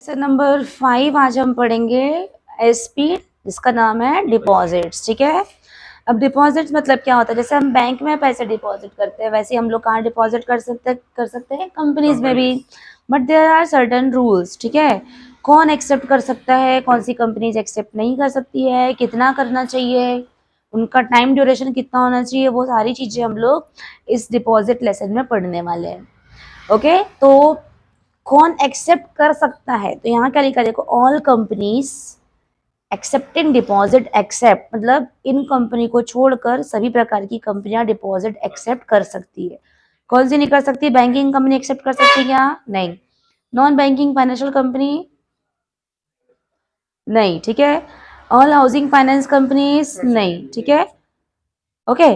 Number 5 आज हम पढ़ेंगे एसपी, जिसका नाम है डिपॉजिट्स। ठीक है। अब डिपॉजिट्स मतलब क्या होता है? जैसे हम बैंक में पैसे डिपॉजिट करते हैं, वैसे हम लोग कहाँ डिपॉजिट कर सकते हैं कंपनीज में भी। But there are certain rules. ठीक है। कौन एक्सेप्ट कर सकता है, कौन सी कंपनीज एक्सेप्ट नहीं कर सकती है, कितना करना चाहिए, उनका टाइम ड्यूरेशन कितना होना चाहिए, वो सारी चीजें हम लोग इस डिपॉजिट लेसन में पढ़ने वाले हैं। ओके। तो कौन एक्सेप्ट कर सकता है? तो यहाँ क्या लिखा है देखो, all companies accepting deposit accept, मतलब इन कंपनी को छोड़कर सभी प्रकार की कंपनियां डिपॉजिट एक्सेप्ट कर सकती है। कौन सी नहीं कर सकती? बैंकिंग कंपनी एक्सेप्ट कर सकती है क्या? नहीं। नॉन बैंकिंग फाइनेंशियल कंपनी नहीं। ठीक है। ऑल हाउसिंग फाइनेंस कंपनीज नहीं। ठीक है। ओके।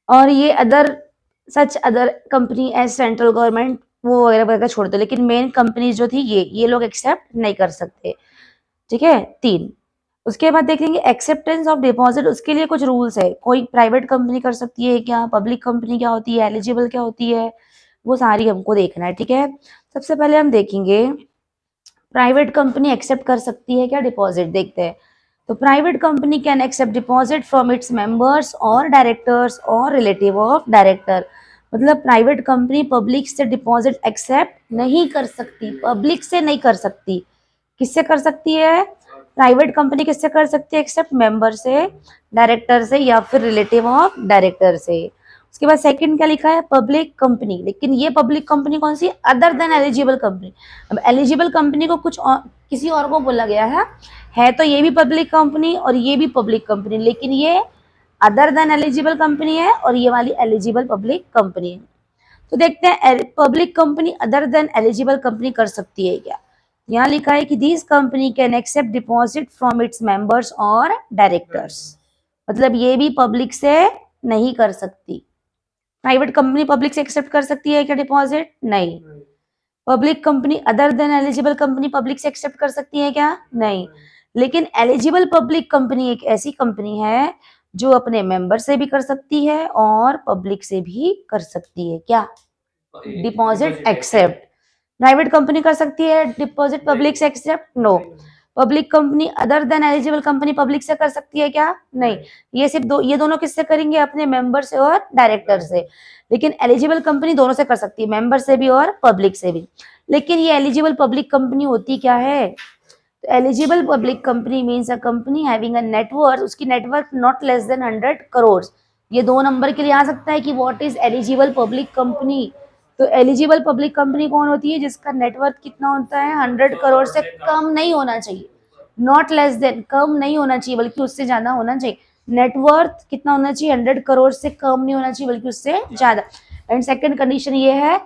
और ये other such other company as central government वो वगैरह वगैरह छोड़ दो, लेकिन मेन कंपनीज जो थी ये लोग एक्सेप्ट नहीं कर सकते। ठीक है। 3। उसके बाद देखेंगे एक्सेप्टेंस ऑफ डिपॉजिट। उसके लिए कुछ रूल्स है। कोई प्राइवेट कंपनी कर सकती है क्या, पब्लिक कंपनी क्या होती है, एलिजिबल क्या होती है, वो सारी हमको देखना है। ठीक है। सबसे पहले हम देखेंगे प्राइवेट कंपनी एक्सेप्ट कर सकती है क्या डिपॉजिट, देखते हैं। तो private company can accept deposit from its members और डायरेक्टर्स और रिलेटिव ऑफ डायरेक्टर। मतलब प्राइवेट कंपनी पब्लिक से डिपॉजिट एक्सेप्ट नहीं कर सकती, पब्लिक से नहीं कर सकती। किससे कर सकती है? प्राइवेट कंपनी किससे कर सकती है एक्सेप्ट? मेंबर से, डायरेक्टर से, या फिर रिलेटिव ऑफ डायरेक्टर से। उसके बाद सेकंड क्या लिखा है? Public company. लेकिन ये पब्लिक कंपनी कौन सी? Other than eligible company. अब एलिजिबल कंपनी को कुछ और, किसी और को बोला गया है तो ये भी पब्लिक कंपनी और ये भी पब्लिक कंपनी, लेकिन ये अदर देन एलिजिबल कंपनी है और ये वाली एलिजिबल पब्लिक कंपनी है। तो देखते हैं public company other than eligible company कर सकती है क्या। यहाँ लिखा है कि this company can accept deposit from its members और डायरेक्टर्स। मतलब ये भी पब्लिक से नहीं कर सकती। प्राइवेट कंपनी पब्लिक से एक्सेप्ट कर सकती है क्या डिपॉजिट? नहीं। Public company other than eligible company public से एक्सेप्ट कर सकती है क्या? नहीं। लेकिन एलिजिबल पब्लिक कंपनी एक ऐसी कंपनी है जो अपने मेंबर से भी कर सकती है और पब्लिक से भी कर सकती है क्या डिपॉजिट एक्सेप्ट। प्राइवेट कंपनी कर सकती है डिपॉजिट पब्लिक से accept? No. Public company other than eligible company public से कर सकती है क्या? नहीं। ये सिर्फ ये दोनों किससे करेंगे? अपने मेंबर से और डायरेक्टर से। लेकिन एलिजिबल कंपनी दोनों से कर सकती है, मेंबर से भी और पब्लिक से भी। लेकिन ये एलिजिबल पब्लिक कंपनी होती क्या है? तो eligible public company means a company having a net worth, उसकी net worth not less than 100 crore. ये 2 नंबर के लिए आ सकता है कि what is eligible public company. तो एलिजिबल पब्लिक कंपनी कौन होती है? जिसका नेटवर्थ कितना होता है? 100 करोड़ से कम नहीं होना चाहिए। नॉट लेस देन, कम नहीं होना चाहिए बल्कि उससे ज्यादा होना चाहिए। नेटवर्थ कितना होना चाहिए? 100 करोड़ से कम नहीं होना चाहिए बल्कि उससे ज्यादा। एंड सेकंड कंडीशन ये है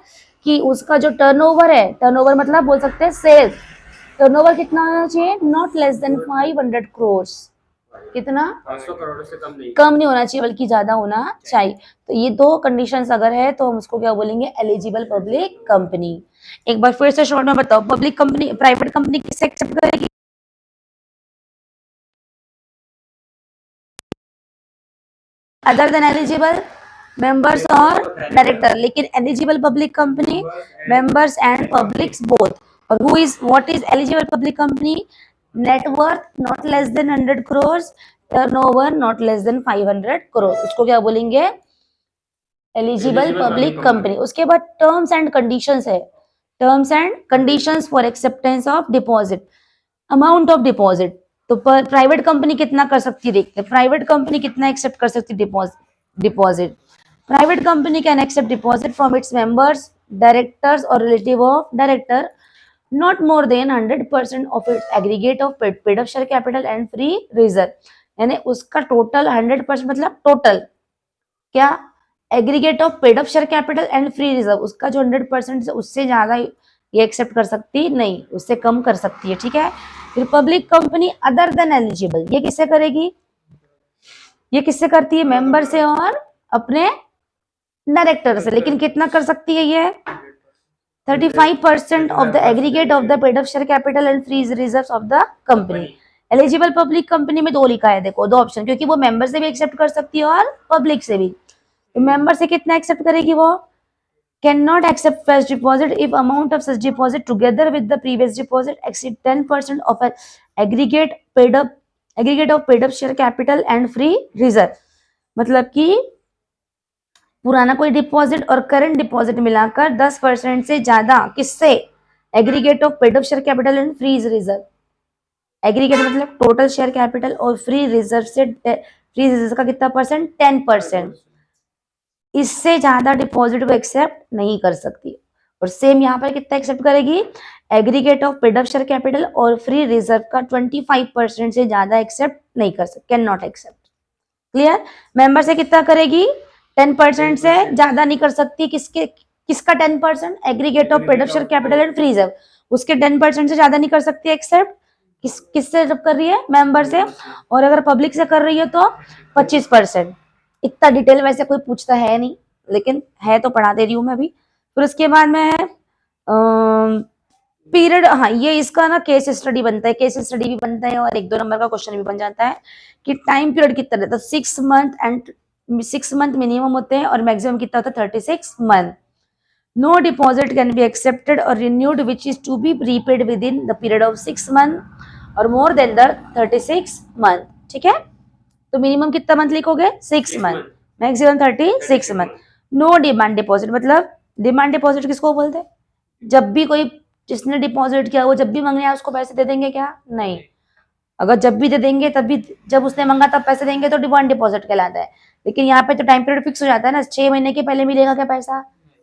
कि उसका जो टर्नओवर है, टर्नओवर मतलब बोल सकते हैं सेल्स, टर्नओवर कितना होना चाहिए? Not less than 500 crore. कितना? 500 करोड़ से कम नहीं होना चाहिए बल्कि ज्यादा होना चाहिए। तो ये 2 कंडीशंस अगर है तो हम उसको क्या बोलेंगे? Eligible public company. एक बार फिर से शॉर्ट में बताओ, पब्लिक कंपनी प्राइवेट कंपनी किससे एक्सेप्ट करेगी? अदर देन एलिजिबल मेंबर्स और डायरेक्टर। लेकिन eligible public company members and publics both. और who is what is eligible public company? Net worth not less than 100 crore, turnover not less than 500 crore, उसको क्या बोलेंगे? Eligible public company. उसके बाद terms and conditions है। Terms and conditions for acceptance of deposit. Amount of deposit. तो private company कितना कर सकती है, देखते हैं प्राइवेट कंपनी कितना एक्सेप्ट कर सकती है deposit. Private company can accept deposit from its members, directors और relative of director not more than 100% of its aggregate of paid up share capital and free reserve. यानी उसका टोटल 100% मतलब total क्या? Aggregate of paid up share capital and free reserve, उसका जो 100% है उससे ज्यादा ये एक्सेप्ट कर सकती नहीं, उससे कम कर सकती है। ठीक है। फिर public company other than eligible, ये किससे करेगी? ये किससे करती है? मेंबर से और अपने डायरेक्टर से। लेकिन कितना कर सकती है ये? 35% of the aggregate of the paid up share capital and free reserve of the company. Eligible public company में 2 लिखा है देखो, 2 ऑप्शन, क्योंकि वो मेंबर से भी एक्सेप्ट कर सकती है और पब्लिक से भी। तो मेंबर से कितना एक्सेप्ट करेगी वो? Can not accept fresh deposit if amount of such deposit together with the previous deposit exceed 10% of aggregate paid up share capital and free reserve. मतलब कि पुराना कोई डिपॉजिट और करंट डिपॉजिट मिलाकर 10% से ज्यादा किससे, aggregate of paid up share capital and free reserve. Aggregate मतलब टोटल शेयर कैपिटल और फ्री रिजर्व से, फ्री रिजर्व का कितना परसेंट, 10%। इससे ज्यादा डिपॉजिट वो एक्सेप्ट नहीं कर सकती। और सेम यहाँ पर कितना एक्सेप्ट करेगी, aggregate of paid up share capital और फ्री रिजर्व का 25% से ज्यादा एक्सेप्ट नहीं कर सकती, can not accept. Clear. Member से कितना करेगी, 10% से ज्यादा नहीं कर सकती। किसका 10%, aggregate of paid up share capital and free reserve, उसके 10% से ज्यादा नहीं कर सकती एक्सेप्ट। किससे जब कर रही है, मेंबर से। और अगर पब्लिक से कर रही है तो 25%। इतना डिटेल वैसे कोई पूछता है नहीं, लेकिन है तो पढ़ा दे रही हूँ मैं अभी। फिर उसके बाद में है पीरियड। हाँ, ये इसका ना केस स्टडी बनता है, केस स्टडी भी बनता है और 1-2 नंबर का क्वेश्चन भी बन जाता है कि टाइम पीरियड कितना रहता है। 6 मंथ एंड 6 मंथ मिनिमम होते हैं और मैक्सिमम कितना होता है, 36 month. No deposit can be accepted और renewed which is to be repaid within the period of 6 month और मोर देन द 36 मंथ। ठीक है, तो मिनिमम कितना मंथ लिखोगे, 6 month, maximum 36 month. No demand deposit, मतलब डिमांड डिपॉजिट किसको बोलते हैं, जब भी कोई जिसने डिपॉजिट किया वो जब भी मांगने आया उसको पैसे दे देंगे क्या, नहीं। अगर जब भी दे देंगे तब भी, जब उसने मांगा तब पैसे देंगे तो डिमांड डिपॉजिट कहलाता है। लेकिन यहाँ पे तो टाइम पीरियड फिक्स हो जाता है ना, 6 महीने के पहले मिलेगा क्या पैसा,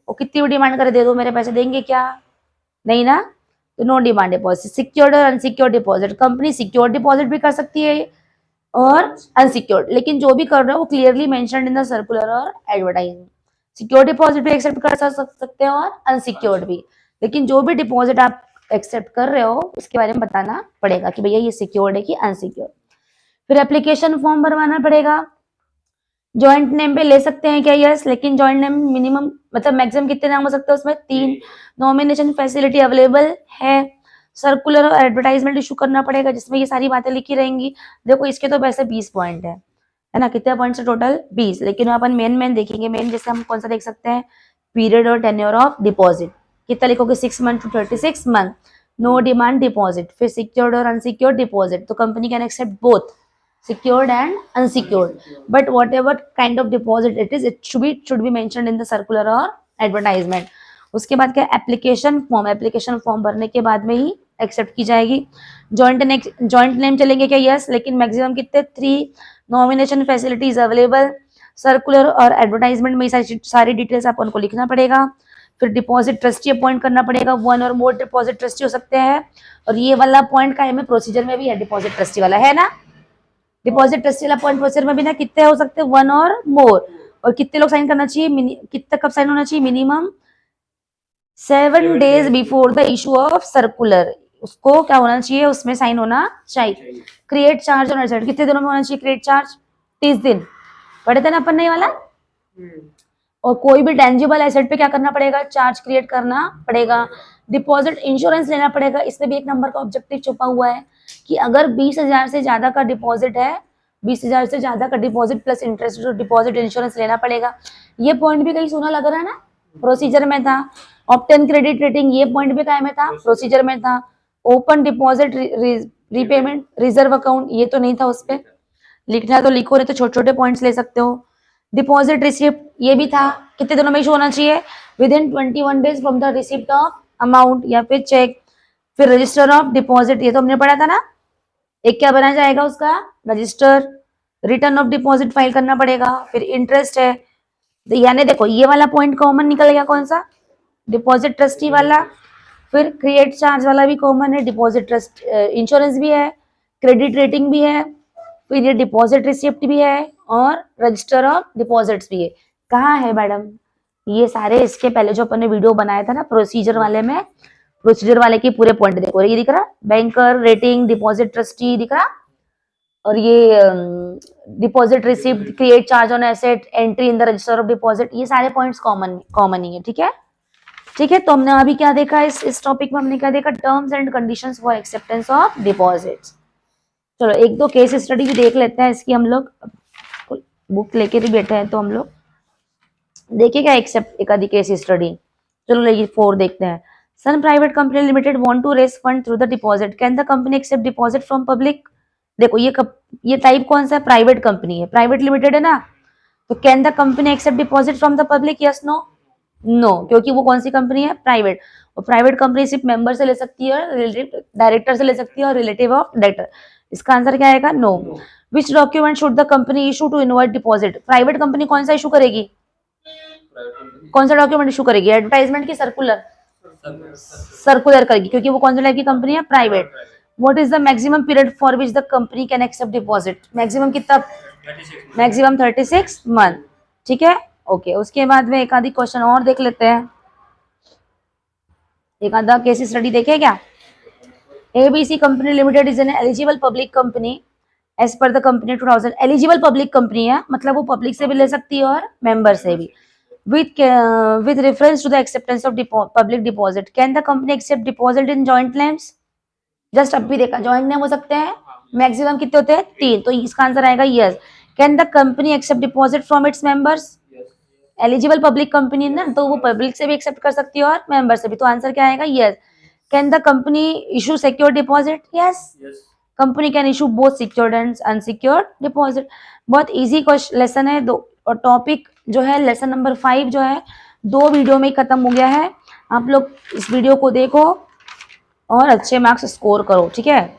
वो कितनी भी डिमांड करे दे दो मेरे पैसे, देंगे क्या, नहीं ना। तो नो डिमांड डिपॉजिट। सिक्योर्ड और unsecured deposit, company secured deposit भी कर सकती है और अनसिक्योर्ड, लेकिन जो भी कर रहे हो वो clearly mentioned in the circular और एडवर्टाइजमेंट। सिक्योर डिपॉजिट भी एक्सेप्ट कर सकते हो और अनसिक्योर्ड भी, लेकिन जो भी डिपॉजिट आप एक्सेप्ट कर रहे हो उसके बारे में बताना पड़ेगा कि भैया ये सिक्योर्ड है कि अनसिक्योर्ड। फिर एप्लीकेशन फॉर्म भरवाना पड़ेगा। जॉइंट नेम पे ले सकते हैं क्या, यस, लेकिन जॉइंट नेम मिनिमम मतलब मैक्सिमम कितने नाम हो सकते हैं उसमें, 3। नॉमिनेशन फैसिलिटी अवेलेबल है। सर्कुलर और एडवर्टाइजमेंट इशू करना पड़ेगा जिसमें ये सारी बातें लिखी रहेंगी। देखो इसके तो वैसे 20 पॉइंट है ना, कितने पॉइंट है टोटल, 20। लेकिन अपन मेन देखेंगे। मेन जैसे हम कौन सा देख सकते हैं, पीरियड और टेन्योर ऑफ डिपॉजिट, कितना लिखोगे, 6 month to 36 month. No demand deposit, फिर सिक्योर्ड और अनसिक्योर्ड डिपॉजिट, तो company can accept both secured and unsecured, but whatever kind of deposit it is, it should be mentioned in the circular or advertisement. उसके बाद क्या, application form, application form भरने के बाद में ही एक्सेप्ट की जाएगी। जॉइंट नेम चलेंगे क्या, यस, लेकिन मैक्सिमम कितने, 3। Nomination facilities available. सर्कुलर और एडवर्टाइजमेंट में सारी डिटेल्स अपन को लिखना पड़ेगा। फिर डिपॉजिट ट्रस्टी अपॉइंट करना पड़ेगा, 1 और मोर डिपॉजिट ट्रस्टी हो सकते हैं। और ये वाला पॉइंट का है प्रोसीजर में भी है, डिपॉजिट ट्रस्टी वाला है ना, डिपॉजिट ट्रस्टी वाला पॉइंट प्रोसीजर में भी ना कितने हो सकते हैं, 1 और मोर। और कितने लोग साइन करना चाहिए, कितना कब साइन होना चाहिए, minimum 7 days before the issue of circular, उसको क्या होना चाहिए, उसमें साइन होना चाहिए। क्रिएट चार्ज ऑन एसेट, कितने दिनों में होना चाहिए क्रिएट चार्ज, 30 दिन, पढ़े थे ना अपन ने वाला। और कोई भी टेंजिबल एसेट पे क्या करना पड़ेगा, चार्ज क्रिएट करना पड़ेगा। डिपॉजिट इंश्योरेंस लेना पड़ेगा, इसमें भी 1 नंबर का ऑब्जेक्टिव छुपा हुआ है कि अगर 20,000 से ज्यादा का डिपॉजिट है, 20,000 से ज्यादा का डिपॉजिट प्लस इंटरेस्ट और डिपॉजिट इंश्योरेंस लेना पड़ेगा। ये पॉइंट भी कहीं सुना लग रहा है ना, प्रोसीजर में था। ऑब्टेन क्रेडिट रेटिंग, ये पॉइंट भी काय में था, प्रोसीजर में था। Open deposit repayment reserve account, ये तो नहीं था उस पर, लिखना तो लिखो, नहीं तो छोटे छोटे पॉइंट्स ले सकते हो। डिपॉजिट रिसिप्ट, ये भी था, कितने दिनों में इशू होना चाहिए, with in 21 days from the receipt of amount या फिर चेक। फिर रजिस्टर ऑफ डिपॉजिट, ये तो हमने पढ़ा था ना, एक क्या बना जाएगा उसका, register. Return of deposit file करना पड़ेगा। फिर इंटरेस्ट है, यानी देखो ये वाला पॉइंट कॉमन निकल गया, कौन सा, डिपॉजिट ट्रस्टी वाला। फिर क्रिएट चार्ज वाला भी कॉमन है, डिपॉजिट ट्रस्ट इंश्योरेंस भी है, क्रेडिट रेटिंग भी है, फिर ये डिपॉजिट रिसिप्ट भी है और रजिस्टर ऑफ डिपॉजिट्स भी है। कहाँ है मैडम, ये सारे इसके पहले जो अपन ने वीडियो बनाया था ना प्रोसीजर वाले में, प्रोसीजर वाले के पूरे पॉइंट देखो, ये दिख रहा, बैंकर, रेटिंग, डिपॉजिट ट्रस्टी दिख रहा, और ये deposit receipt, create charge on asset, entry in the register of deposit, ये सारे पॉइंट्स कॉमन ही है। ठीक है, ठीक है। तो हमने अभी क्या देखा, इस टॉपिक में हमने क्या देखा, terms and conditions for acceptance of deposits. चलो 1-2 केस स्टडी भी देख लेते हैं इसकी, हम लोग बुक लेके भी बैठे हैं तो हम लोग देखेगा एक्सेप्ट एक आधी केस स्टडी। चलो ये 4 देखते हैं। Sun private company limited want to raise fund through the deposit, can the company accept deposit from public? देखो ये टाइप कौन सा है, प्राइवेट कंपनी है, प्राइवेट लिमिटेड है ना, तो can the company accept deposit from the public, yes no? No, क्योंकि वो कौन सी कंपनी है, प्राइवेट, और प्राइवेट कंपनी सिर्फ मेंबर से ले सकती है, डायरेक्टर से ले सकती है और रिलेटिव ऑफ डायरेक्टर। इसका आंसर क्या आएगा, no. Which document should the company issue to invite deposit? Private company कौन सा इशू करेगी, कौन सा डॉक्यूमेंट इशू करेगी, एडवर्टाइजमेंट की सर्कुलर? सर्कुलर करेगी, क्योंकि वो कौन सी टाइप की कंपनी है, private. What is the maximum period for which the company can accept deposit? Maximum कितना, मैक्सिमम 36 मंथ, ठीक है, ओके। उसके बाद में एक आधी क्वेश्चन और देख लेते हैं, एक आधा केस स्टडी देखे क्या। ABC company limited is an eligible public company as per the company 2000, eligible public company है, मतलब वो पब्लिक से भी ले सकती है और मेंबर से भी। with reference to the acceptance of public deposit, can the company accept deposit in joint names? Just अब भी देखा, जॉइंट नेम हो सकते हैं, मैक्सिमम कितने होते हैं, 3, तो इसका आंसर आएगा yes. Can the company accept deposit from its members? Eligible public company है ना, तो वो पब्लिक से भी एक्सेप्ट कर सकती है और मेंबर से भी, तो आंसर क्या आएगा, yes. Can the company issue secure deposit? Yes, company can issue both secured and unsecured deposit. बहुत इजी लेसन है, दो और टॉपिक जो है लेसन नंबर 5 जो है 2 वीडियो में ही खत्म हो गया है। आप लोग इस वीडियो को देखो और अच्छे मार्क्स स्कोर करो, ठीक है।